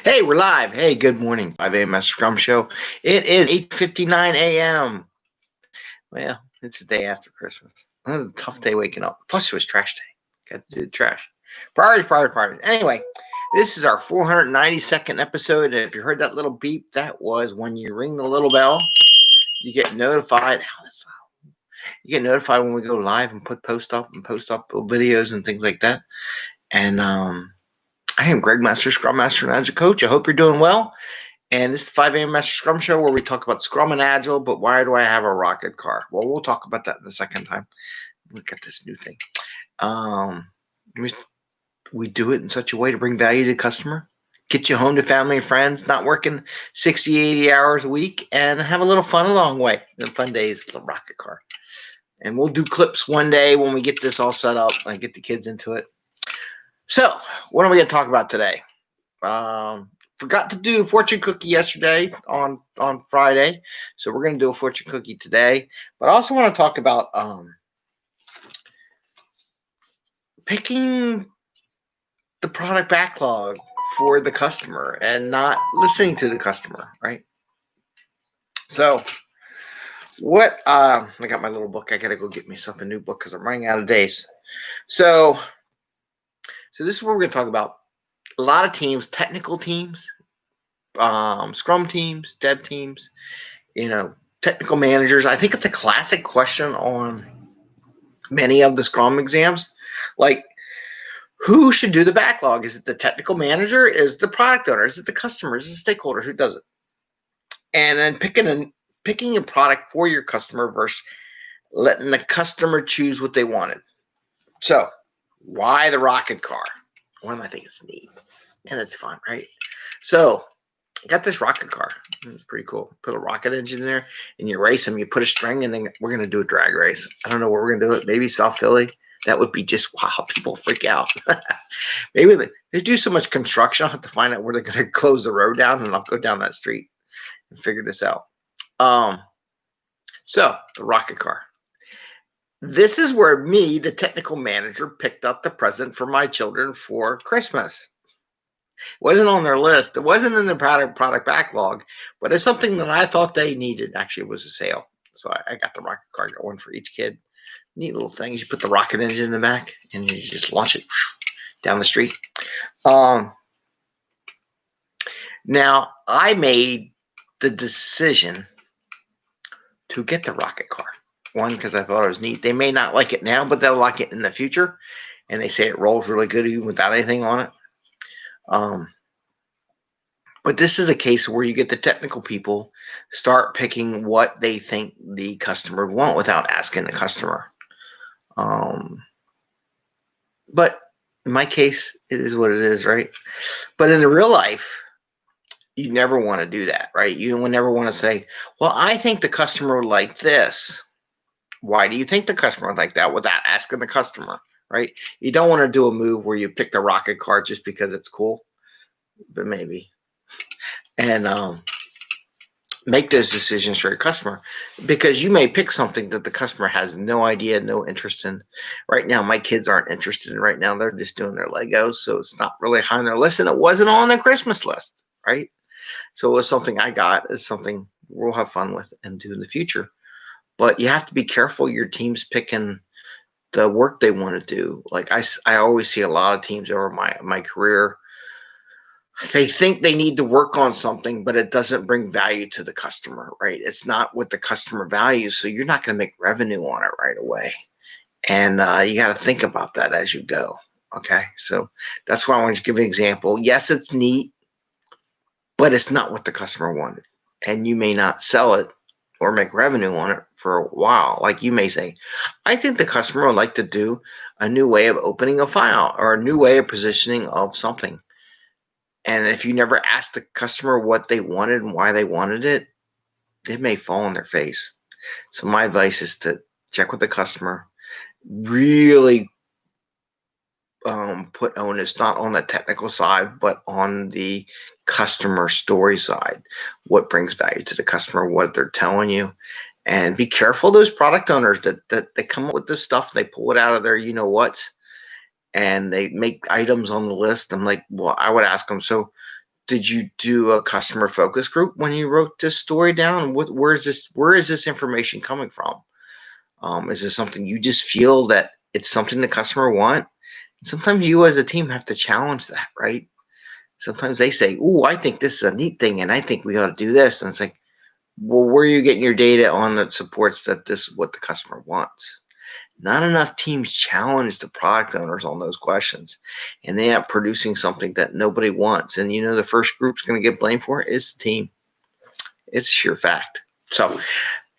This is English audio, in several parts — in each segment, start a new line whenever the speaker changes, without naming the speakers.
Hey, we're live. Hey, good morning. 5 a.m. Mester Scrum Show. It is 8:59 a.m. Well, it's the day after Christmas. It was a tough day waking up. Plus, it was trash day. Got to do the trash. Priorities. Anyway, this is our 492nd episode. And if you heard that little beep, that was when you ring the little bell. You get notified. You get notified when we go live and post up videos and things like that. And I am Greg Mester, Scrum Master and Agile Coach. I hope you're doing well. And this is the 5 a.m. Mester Scrum Show where we talk about Scrum and Agile, but why do I have a rocket car? Well, we'll talk about that in the second time. Look at this new thing. Um, we do it in such a way to bring value to the customer, get you home to family and friends, not working 60, 80 hours a week, and have a little fun along the way. The fun days, the rocket car. And we'll do clips one day when we get this all set up and get the kids into it. So, what are we going to talk about today? Forgot to do fortune cookie yesterday on Friday, so we're going to do a fortune cookie today. But I also want to talk about picking the product backlog for the customer and not listening to the customer, right? So what I got my little book. I got to go get myself a new book because I'm running out of days. So this is what we're going to talk about. A lot of teams, technical teams, Scrum teams, dev teams, technical managers. I think it's a classic question on many of the Scrum exams. Like, who should do the backlog? Is it the technical manager? Is it the product owner? Is it the customer? Is it the stakeholder? Who does it? And then picking a product for your customer versus letting the customer choose what they wanted. So, why the rocket car? One, I think it's neat and it's fun, right? So, I got this rocket car. It's pretty cool. Put a rocket engine in there and you race them. You put a string and then we're going to do a drag race. I don't know where we're going to do it. Maybe South Philly. That would be just wow. People freak out. Maybe they do so much construction. I'll have to find out where they're going to close the road down and I'll go down that street and figure this out. So the rocket car. This is where me, the technical manager, picked up the present for my children for Christmas. It wasn't on their list. It wasn't in the product backlog, but it's something that I thought they needed. Actually, it was a sale. So I got the rocket car, got one for each kid. Neat little things. You put the rocket engine in the back and you just launch it down the street. Now, I made the decision to get the rocket car. One, because I thought it was neat. They may not like it now, but they'll like it in the future. And they say it rolls really good even without anything on it. But this is a case where you get the technical people start picking what they think the customer would want without asking the customer. But in my case, it is what it is, right? But in the real life, you never want to do that, right? You would never want to say, well, I think the customer would like this. Why do you think the customer would like that without asking the customer, right? You don't want to do a move where you pick the rocket car just because it's cool, but maybe. And make those decisions for your customer because you may pick something that the customer has no idea, no interest in. Right now, my kids aren't interested in right now. They're just doing their Legos, so it's not really high on their list, and it wasn't on their Christmas list, right? So it was something I got. It's something we'll have fun with and do in the future. But you have to be careful your team's picking the work they want to do. Like I always see a lot of teams over my career. They think they need to work on something, but it doesn't bring value to the customer, right? It's not what the customer values, so you're not going to make revenue on it right away. And you got to think about that as you go, okay? So that's why I want to give an example. Yes, it's neat, but it's not what the customer wanted. And you may not sell it or make revenue on it for a while. Like you may say, I think the customer would like to do a new way of opening a file or a new way of positioning of something. And if you never ask the customer what they wanted and why they wanted it, it may fall on their face. So my advice is to check with the customer, really put onus not on the technical side, but on the customer story side. What brings value to the customer, what they're telling you. And be careful of those product owners that they come up with this stuff, they pull it out of their you-know-what, and they make items on the list. I'm like, well, I would ask them, so Did you do a customer focus group when you wrote this story down? Where is this information coming from? Is this something you just feel that it's something the customer want? Sometimes you as a team have to challenge that, right? Sometimes they say, "Ooh, I think this is a neat thing, and I think we ought to do this." And it's like, well, where are you getting your data on that supports that this is what the customer wants? Not enough teams challenge the product owners on those questions, and they end up producing something that nobody wants. And the first group's going to get blamed for it is the team. It's sheer fact. So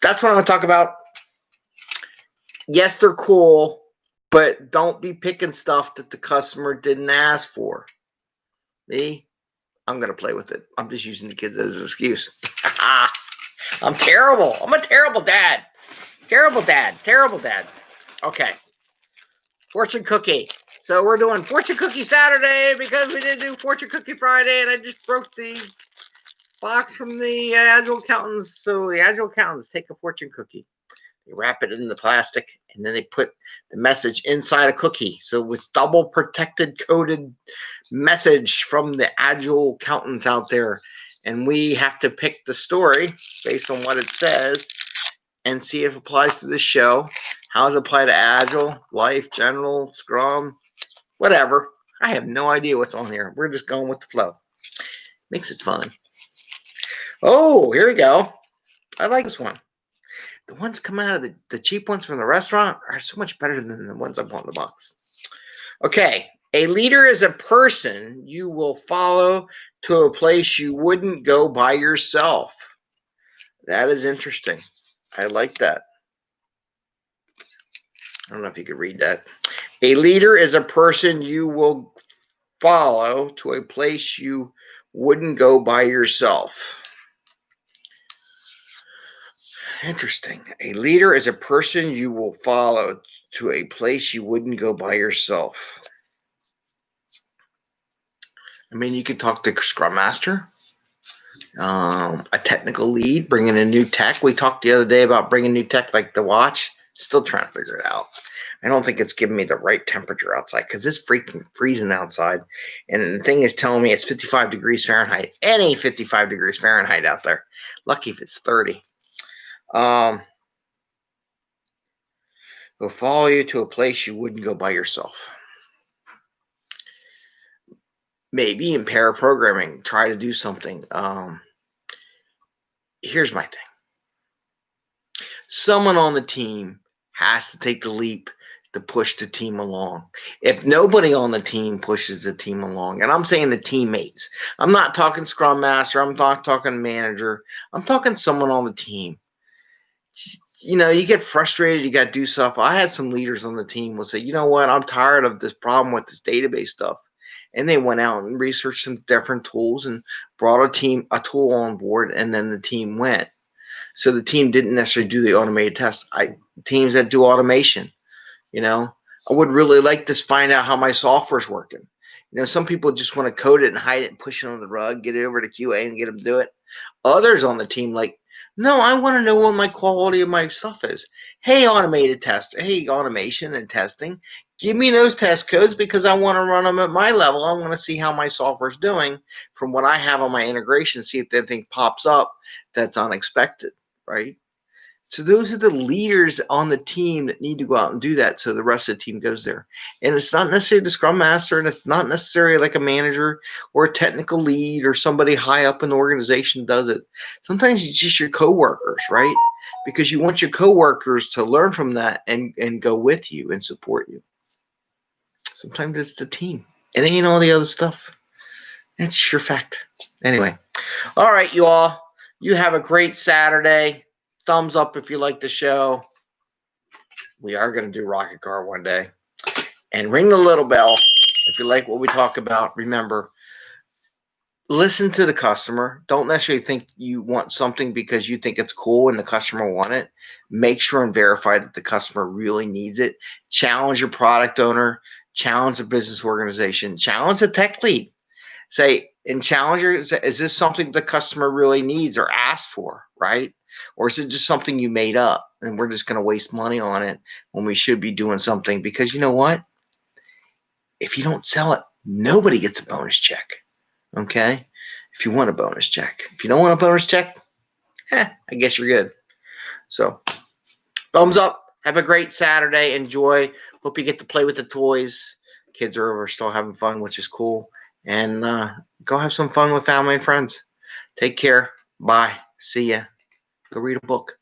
that's what I'm going to talk about. Yes, they're cool, but don't be picking stuff that the customer didn't ask for. Me, I'm going to play with it. I'm just using the kids as an excuse. I'm terrible. I'm a terrible dad. Terrible dad. Terrible dad. Okay. Fortune cookie. So we're doing fortune cookie Saturday because we didn't do fortune cookie Friday, and I just broke the box from the Agile accountants. So the Agile accountants take a fortune cookie, they wrap it in the plastic, and then they put the message inside a cookie. So it's double protected, coded message from the Agile accountants out there, and we have to pick the story based on what it says and see if it applies to this show. How does it apply to Agile, Life, General, Scrum, whatever? I have no idea what's on here. We're just going with the flow. Makes it fun. Oh, here we go. I like this one. The ones coming out of the cheap ones from the restaurant are so much better than the ones I bought in the box. Okay. A leader is a person you will follow to a place you wouldn't go by yourself. That is interesting. I like that. I don't know if you could read that. A leader is a person you will follow to a place you wouldn't go by yourself. Interesting. A leader is a person you will follow to a place you wouldn't go by yourself. I mean, you could talk to Scrum Master, a technical lead, bringing in new tech. We talked the other day about bringing new tech like the watch. Still trying to figure it out. I don't think it's giving me the right temperature outside because it's freaking freezing outside. And the thing is telling me it's 55 degrees Fahrenheit. Any 55 degrees Fahrenheit out there. Lucky if it's 30. Will follow you to a place you wouldn't go by yourself. Maybe in pair programming, try to do something. Here's my thing. Someone on the team has to take the leap to push the team along. If nobody on the team pushes the team along, and I'm saying the teammates, I'm not talking Scrum Master, I'm not talking manager, I'm talking someone on the team. You get frustrated, you got to do stuff. I had some leaders on the team will say, you know what, I'm tired of this problem with this database stuff. And they went out and researched some different tools and brought a tool on board, and then the team went. So the team didn't necessarily do the automated tests. Teams that do automation, I would really like to find out how my software's working. Some people just want to code it and hide it and push it on the rug, get it over to QA and get them to do it. Others on the team no, I want to know what my quality of my stuff is. Hey, automation and testing, give me those test codes because I want to run them at my level. I want to see how my software's doing from what I have on my integration, see if anything pops up that's unexpected, right? So those are the leaders on the team that need to go out and do that so the rest of the team goes there. And it's not necessarily the Scrum Master, and it's not necessarily like a manager or a technical lead or somebody high up in the organization does it. Sometimes it's just your coworkers, right? Because you want your coworkers to learn from that and go with you and support you. Sometimes it's the team. It ain't all the other stuff. That's sure fact. Anyway. All right, you all. You have a great Saturday. Thumbs up if you like the show. We are going to do Rocket Car one day. And ring the little bell if you like what we talk about. Remember, listen to the customer. Don't necessarily think you want something because you think it's cool and the customer want it. Make sure and verify that the customer really needs it. Challenge your product owner. Challenge the business organization. Challenge the tech lead. Say, in Challenger, is this something the customer really needs or asked for, right? Or is it just something you made up and we're just going to waste money on it when we should be doing something? Because you know what? If you don't sell it, nobody gets a bonus check. Okay? If you want a bonus check. If you don't want a bonus check, I guess you're good. So, thumbs up. Have a great Saturday. Enjoy. Hope you get to play with the toys. Kids are over still having fun, which is cool. And go have some fun with family and friends. Take care. Bye. See ya. Go read a book.